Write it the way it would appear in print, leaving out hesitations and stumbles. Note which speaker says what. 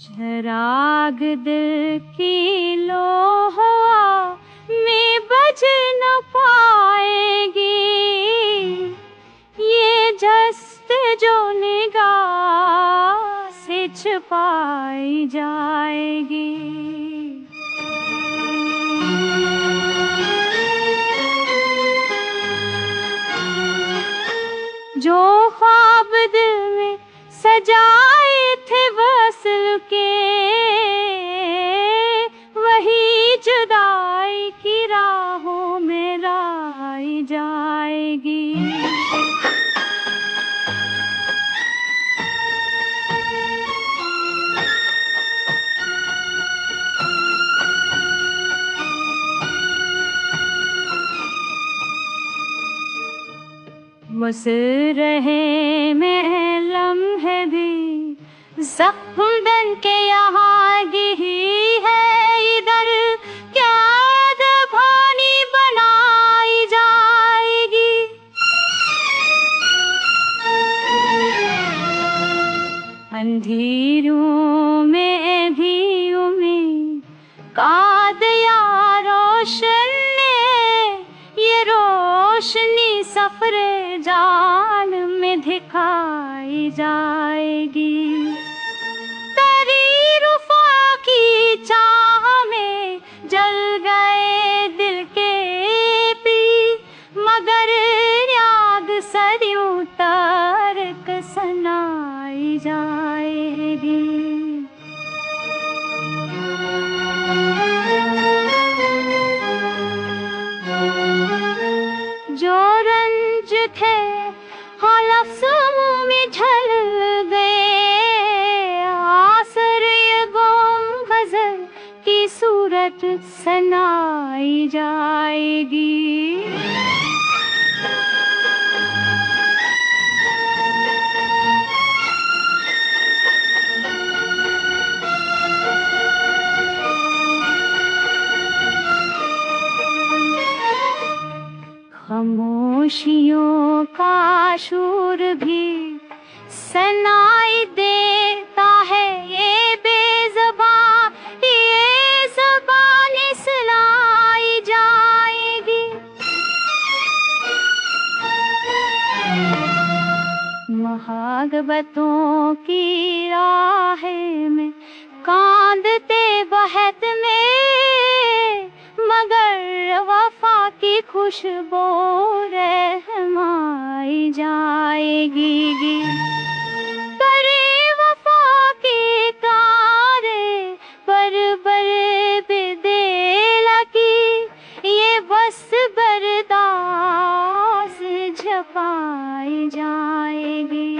Speaker 1: चराग दिल की लोहा में बज न पाएगी, ये जस्त जो निगाह से छुपाई जाएगी। जो ख्वाब दिल में सजाए थे वसल के, वही जुदाई की राहों में राही जाएगी। मुसर रहे में लम्हे भी ज़ख्म बन के यहाँ गिरी है, इधर क्या दबानी बनाई जाएगी। अंधेरों में भी उम्मीद का दिया रोशन ने, ये रोशनी सफरे जान में दिखाई जाएगी। तरीर वफा की चाह में जल गए दिल के पी, मगर याद सदियों तक सनाई जाएगी। जो रंज थे हाँ लफ्ज़ों में ढल गए, आसर ये गुम गज़ल की सूरत सनाई जाएगी। खामोशियों का शोर भी सनाई देता है, ये बेज़बान ये ज़बान सुनाई जाएगी। महागबतों की राह में कांदते बहत में, मगर वफा की खुशबू रहमाई जाएगी। करे वफा की कारे बरबर बेदेल की, ये बस बर्दाश्त झपाई जाएगी।